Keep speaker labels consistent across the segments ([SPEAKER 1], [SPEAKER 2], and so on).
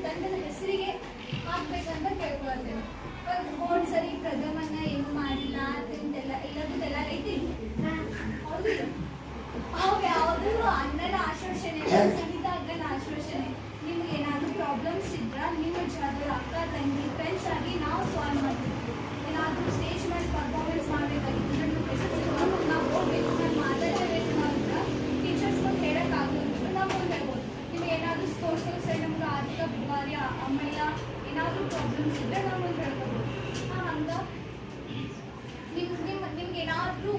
[SPEAKER 1] ತಂಡದ ಹೆಸರಿಗೆ ಹಾಕ್ಬೇಕಂತ ಕೇಳ್ಕೊಳ್ತೇನೆ. ಹೋದ್ ಸರಿ ಪ್ರಥಮನ ಏನು ಮಾಡಿಲ್ಲ ಅಂತೆಲ್ಲ ಎಲ್ಲದೆಲ್ಲ ಐತಿ. ಹೌದಿಲ್ಲ? ಅವು ಯಾವುದೂ ಅಣ್ಣನ ಆಶ್ವಾಸನೆ, ಸಂಗೀತ ಅಕ್ಕನ ಆಶ್ವಾಸನೆ. ನಿಮ್ಗೆ ಏನಾದರೂ ಪ್ರಾಬ್ಲಮ್ಸ್ ಇದ್ರೆ ನಿಮ್ಮ ಜಾಗದ ಅಕ್ಕ ತಂಗಿ ಫ್ರೆಂಡ್ಸ್ ಆಗಿ ನಾವು ಸಾಲ್ವ್ ಮಾಡ್ತೀವಿ. ಏನಾದರೂ ಸ್ಟೇಜ್ ಮೇಲೆ ಪರ್ಫಾರ್ಮೆನ್ಸ್ ಮಾಡಬೇಕಾಗಿತ್ತು, ನಮ್ಗೆ ಪ್ರಶಸ್ತಿ ನಾವು ಹೋಗ್ಬೇಕು, ನಾನು ಮಾತಾಡಬೇಕು ಅಂದ್ರೆ ಟೀಚರ್ಸ್ ಬಂದು ಹೇಳೋಕ್ಕಾಗಲ್ಲ, ನಾವು ಮುಂದೆ ಹೇಳ್ಬೋದು. ನಿಮ್ಗೆ ಏನಾದರೂ ಸ್ಪೋರ್ಟ್ಸ್ ಸೈಡ್ ನಮ್ಗೆ ಆರ್ಥಿಕ ದುಬಾರಿ ಆಮೇಲೆ ಏನಾದರೂ ಪ್ರಾಬ್ಲಮ್ಸ್ ಇದ್ದರೆ ನಾವು ಮುಂದೆ ಹೇಳ್ಬೋದು. ಹಂಗೆ ನಿಮ್ಗೆ ಏನಾದರೂ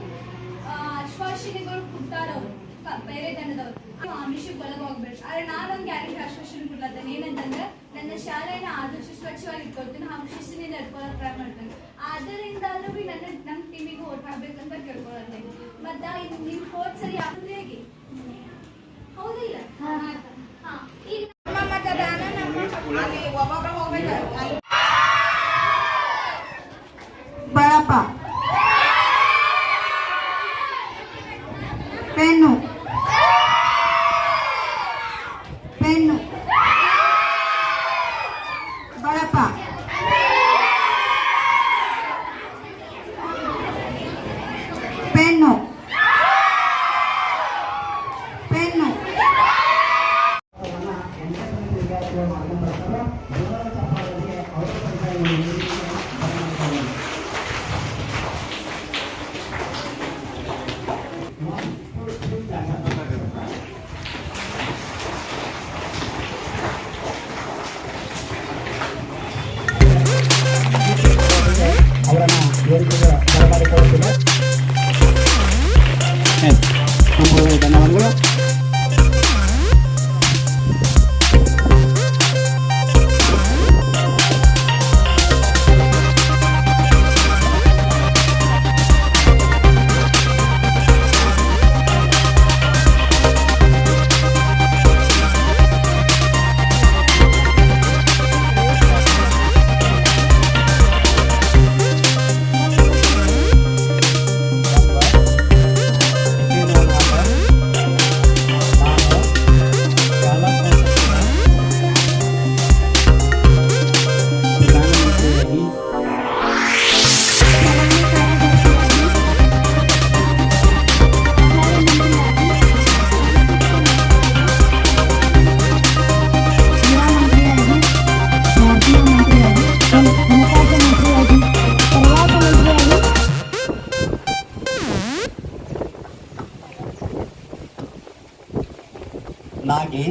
[SPEAKER 1] ಆಶ್ವಾಸನೆಗಳು ಕೊಡ್ತಾರವ್ರು ಬೇರೆ ತಂಡದವ್ರು, ಆಮಿಷಕ್ಕೆ ಒಳಗೋಗ್ಬೇಡ್ರಿ. ಆದರೆ ನಾನೊಂದು ಗ್ಯಾರಂಟಿ ಆಶ್ವಾಸನೆ ಕೊಡ್ಲತ್ತೇನೆ. ಏನಂತಂದ್ರೆ ನನ್ನ ಶಾಲೆಯನ್ನು ಆದಷ್ಟು ಸ್ವಚ್ಛವಾಗಿ ಇಟ್ಕೊಳ್ತೀನಿ, ಹಾಗೂ ಶಿಸ್ತಿನಿಂದ ಇಟ್ಕೊಳ್ಳೋಕೆ ಟ್ರೈ ಮಾಡ್ತೇನೆ. ಆದ್ದರಿಂದ ಭೀ ನಮ್ಮ ಟೀಮಿಗೆ ಓಟ್ ಮಾಡ್ಬೇಕಂತ ಕೇಳ್ಕೊಳತ್ತೇನೆ. ಮತ್ತು ನೀವು ಹೋದ್ ಸರಿ ಆಗಿದ್ರೆ ಹೇಗೆ ಹೌದಿಲ್ಲ? ಈಗ
[SPEAKER 2] ಬಳಪ ಪೆನ್ನು ಪೆನ್ನು ಬಳಪ ಪೆನ್ನು ಪೆನ್ನು
[SPEAKER 3] ಅವರನ್ನು ವೇದಿಕೆಗೆ ಬರಮಾಡಿಕೊಳ್ಳುತ್ತಿದೆ. ಧನ್ಯವಾದಗಳು.
[SPEAKER 4] ನಾಗಿ